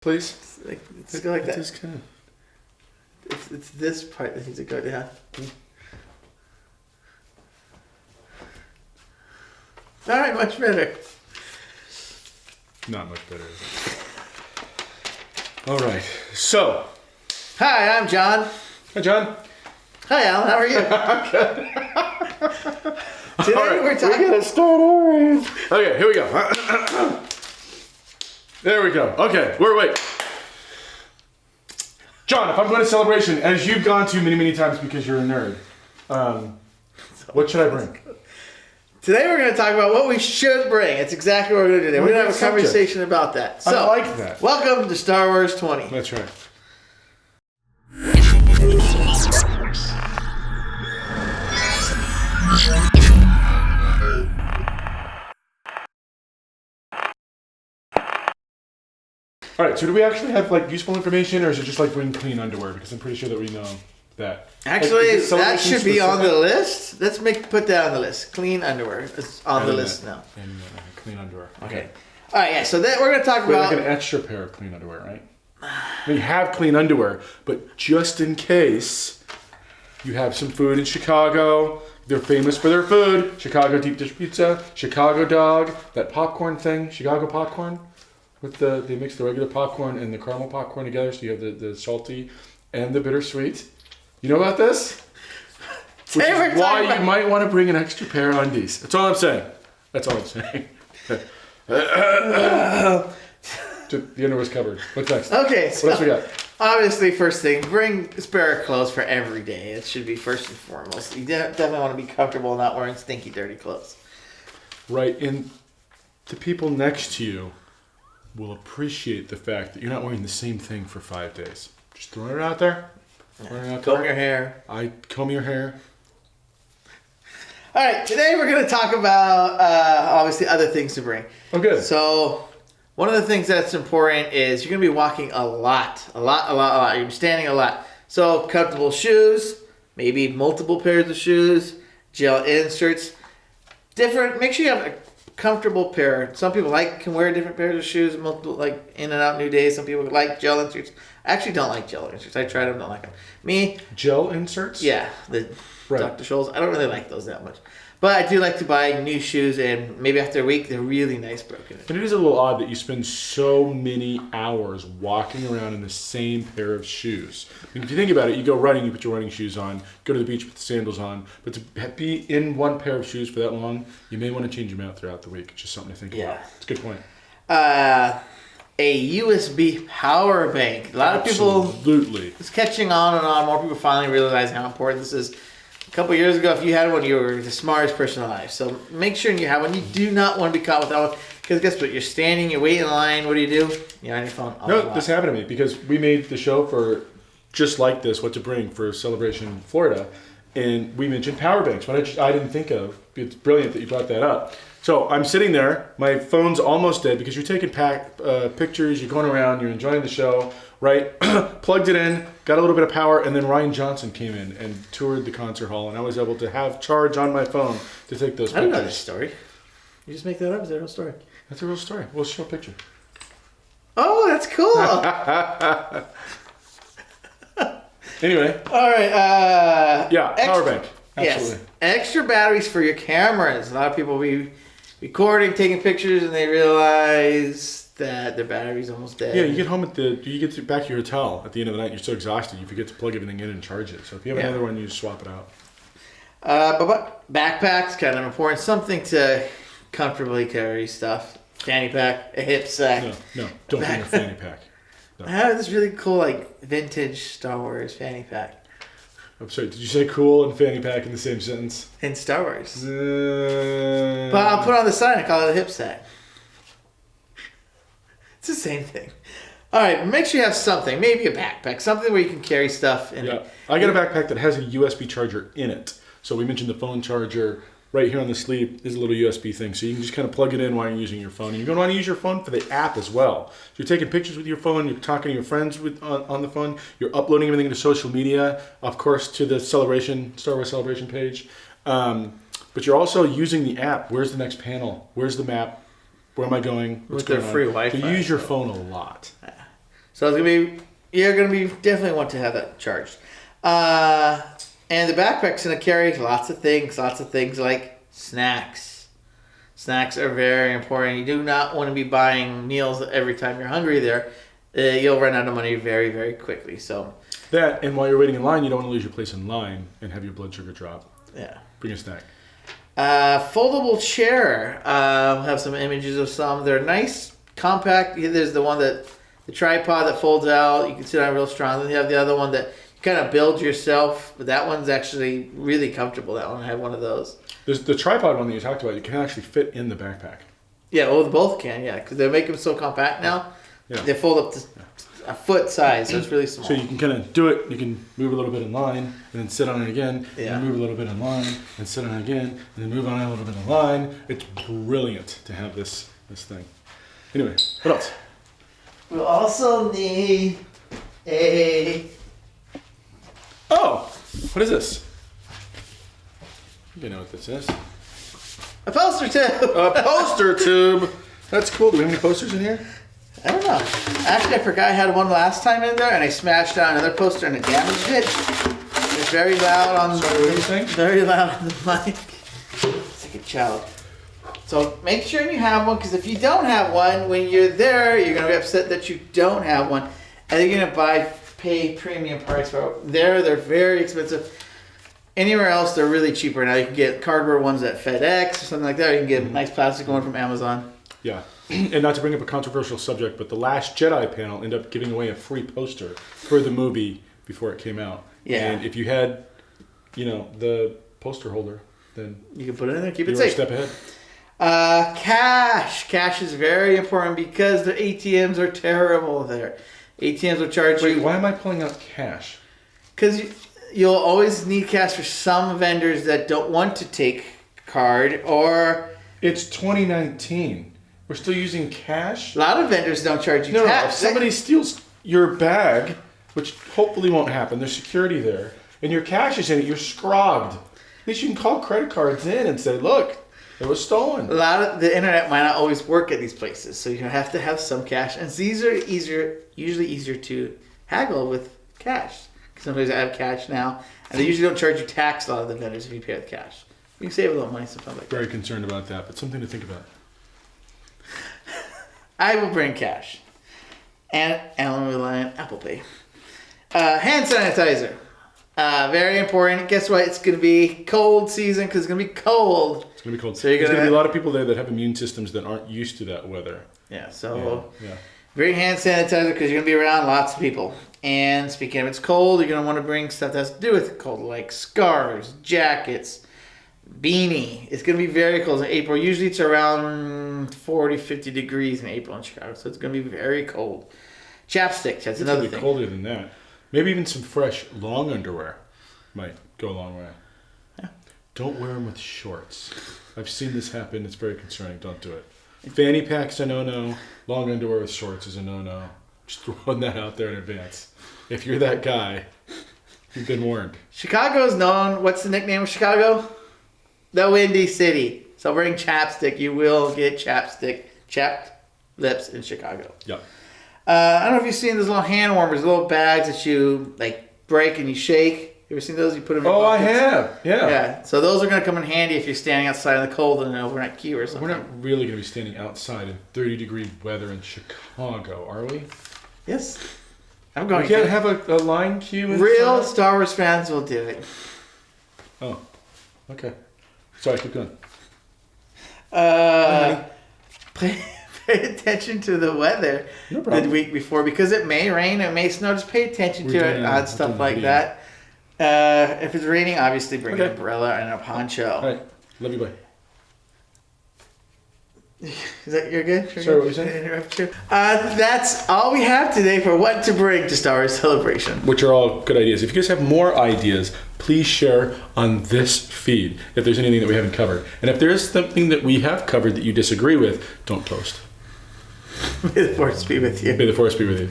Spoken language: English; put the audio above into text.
Please? Let's go like that. Just kind It's this part that needs to go down. All right, much better. Not much better. All right. So. Hi, I'm John. Hi, John. Hi, Alan. How are you? I'm good. Today we're talking. We're gonna start over. Okay, here we go. There we go. Okay, we're awake. John, if I'm going to Celebration, as you've gone to many, many times because you're a nerd, what should I bring? Today we're going to talk about what we should bring. It's exactly what we're going to do today. We're going to have a conversation about that. So, I like that. Welcome to Star Wars 20. That's right. All right, so do we actually have like useful information, or is it just like bring clean underwear? Because I'm pretty sure that we know that. Actually, like, that should be on the list. Let's put that on the list. Clean underwear. It's on the list now. Clean underwear. Okay. All right, yeah. So then we're going to talk about like an extra pair of clean underwear, right? We have clean underwear, but just in case you have some food in Chicago, they're famous for their food. Chicago deep dish pizza, Chicago dog, that popcorn thing, Chicago popcorn. They mix the regular popcorn and the caramel popcorn together, so you have the salty and the bittersweet. You know about this? Which is why you might want to bring an extra pair of undies. That's all I'm saying. That's all I'm saying. The underwear's covered. What's next? Okay. What else we got? Obviously, first thing, bring spare clothes for every day. It should be first and foremost. You definitely want to be comfortable not wearing stinky, dirty clothes. Right, and the people next to you will appreciate the fact that you're not wearing the same thing for 5 days. Just throwing it out there. Comb your hair. Comb your hair. All right, today we're going to talk about, obviously, other things to bring. Oh, good. So, one of the things that's important is you're going to be walking a lot. You're going to be standing a lot. So, comfortable shoes, maybe multiple pairs of shoes, gel inserts. Make sure you have a comfortable pair. Some people can wear different pairs of shoes, multiple, like in and out new days. Some people like gel inserts. I actually don't like gel inserts. I tried them, don't like them. Me, gel inserts? Yeah, the Dr. Scholl's. I don't really like those that much. But I do like to buy new shoes, and maybe after a week, they're really nice broken. And it is a little odd that you spend so many hours walking around in the same pair of shoes. I mean, if you think about it, you go running, you put your running shoes on, go to the beach, put the sandals on. But to be in one pair of shoes for that long, you may want to change them out throughout the week. It's just something to think about. It's a good point. A USB power bank. A lot of people... It's catching on and on. More people finally realize how important this is. A couple years ago, if you had one, you were the smartest person alive. So make sure you have one. You do not want to be caught without one. Because guess what? You're standing, you're waiting in line. What do? You're on your phone. No, this happened to me because we made the show for just like this, what to bring for Celebration Florida. And we mentioned power banks, which I didn't think of. It's brilliant that you brought that up. So I'm sitting there. My phone's almost dead because you're taking pictures, you're going around, you're enjoying the show, right? Plugged it in, got a little bit of power, and then Ryan Johnson came in and toured the concert hall, and I was able to have charge on my phone to take those pictures. I don't know this story. You just make that up? Is that a real story? That's a real story. We'll show a picture. Oh, that's cool. Anyway. All right. Power bank. Absolutely. Yes. Extra batteries for your cameras. A lot of people be recording, taking pictures, and they realize that their battery's almost dead. Yeah, you get home back to your hotel at the end of the night, you're so exhausted, you forget to plug everything in and charge it. So if you have another one, you just swap it out. But backpacks, kind of important. Something to comfortably carry stuff. Fanny pack, a hip sack. No, don't bring a fanny pack. No. I have this really cool, vintage Star Wars fanny pack. I'm sorry, did you say cool and fanny pack in the same sentence? In Star Wars. But I'll put it on the side and call it a hip sack. It's the same thing. All right, make sure you have something. Maybe a backpack. Something where you can carry stuff in it. I got a backpack that has a USB charger in it. So we mentioned the phone charger. Right here on the sleeve is a little USB thing. So you can just kind of plug it in while you're using your phone. And you're going to want to use your phone for the app as well. So you're taking pictures with your phone. You're talking to your friends on the phone. You're uploading everything to social media. Of course, to the Star Wars Celebration page. But you're also using the app. Where's the next panel? Where's the map? Where am I going? What's going on? Free Wi-Fi. So you use your phone a lot. So it's you're gonna be definitely want to have that charged. And the backpack's gonna carry lots of things like snacks. Snacks are very important. You do not want to be buying meals every time you're hungry there. You'll run out of money very, very quickly. So that, and while you're waiting in line, you don't want to lose your place in line and have your blood sugar drop. Yeah. Bring a snack. Foldable chair. We'll have some images of some. They're nice, compact. There's the one the tripod that folds out. You can sit on real strong. Then you have the other one that you kind of build yourself. But that one's actually really comfortable. That one, I have one of those. There's the tripod one that you talked about. You can actually fit in the backpack. Yeah, well, both can, yeah. Because they make them so compact now. Yeah. They fold up to a foot size, so it's really small. So you can kind of do it. You can move a little bit in line, and then sit on it again, yeah. and move a little bit in line, and sit on it again, and then move on a little bit in line. It's brilliant to have this thing. Anyway, what else? We'll also need a... Oh, what is this? You know what this is. A poster tube! A poster tube! That's cool. Do we have any posters in here? I don't know. Actually, I forgot I had one last time in there, and I smashed down another poster and it damaged it. It's very loud on very loud on the mic. It's like a child. So make sure you have one, because if you don't have one, when you're there, you're gonna be upset that you don't have one, and you're gonna pay premium price for it. They're very expensive. Anywhere else, they're really cheaper now. You can get cardboard ones at FedEx or something like that. Or you can get a nice plastic one from Amazon. Yeah. And not to bring up a controversial subject, but the Last Jedi panel ended up giving away a free poster for the movie before it came out. Yeah. And if you had, the poster holder, then you can put it in there, keep it you safe. were a step ahead. Cash. Cash is very important because the ATMs are terrible there. ATMs will charge you. Wait, why am I pulling out cash? Because you'll always need cash for some vendors that don't want to take card, or... It's 2019. We're still using cash? A lot of vendors don't charge you cash. cash. No, if somebody steals your bag, which hopefully won't happen, there's security there, and your cash is in it, you're scrogged. At least you can call credit cards in and say, look, it was stolen. A lot of the internet might not always work at these places, so you have to have some cash. And these are usually easier to haggle with cash. Because sometimes I have cash now, and they usually don't charge you tax, a lot of the vendors, if you pay with cash. You can save a little money sometimes like that. Very concerned about that, but something to think about. I will bring cash. And Alan will rely on Apple Pay. Hand sanitizer. Very important. Guess what? It's going to be cold season because it's going to be cold. It's going to be cold. So there's going to be a lot of people there that have immune systems that aren't used to that weather. Yeah, so yeah. Bring hand sanitizer because you're going to be around lots of people. And speaking of it's cold, you're going to want to bring stuff that has to do with cold, like scarves, jackets, beanie. It's going to be very cold in April. Usually it's around 40, 50 degrees in April in Chicago, so it's going to be very cold. Chapstick, that's another thing. It's colder than that. Maybe even some fresh long underwear might go a long way. Yeah. Don't wear them with shorts. I've seen this happen. It's very concerning. Don't do it. Fanny pack's a no-no. Long underwear with shorts is a no-no. Just throwing that out there in advance. If you're that guy, you've been warned. Chicago is known. What's the nickname of Chicago? The Windy City. So bring chapstick. You will get chapped lips in Chicago. Yep. I don't know if you've seen those little hand warmers, little bags that you break and you shake. You ever seen those? You put them in I have. Yeah. Yeah. So those are going to come in handy if you're standing outside in the cold in an overnight queue or something. We're not really going to be standing outside in 30-degree weather in Chicago, are we? Yes. I'm going to. We can't have a line queue inside? Real Star Wars fans will do it. Oh. Okay. Sorry, keep going. Pay attention to the weather the week before because it may rain, it may snow. Just pay attention to it on stuff like that. If it's raining, obviously bring an umbrella and a poncho. All right. Love you, bye. Is that you're good? Sorry, what were you saying? Interrupt you. That's all we have today for what to bring to Star Wars Celebration. Which are all good ideas. If you guys have more ideas, please share on this feed if there's anything that we haven't covered. And if there is something that we have covered that you disagree with, don't post. May the Force be with you. May the Force be with you.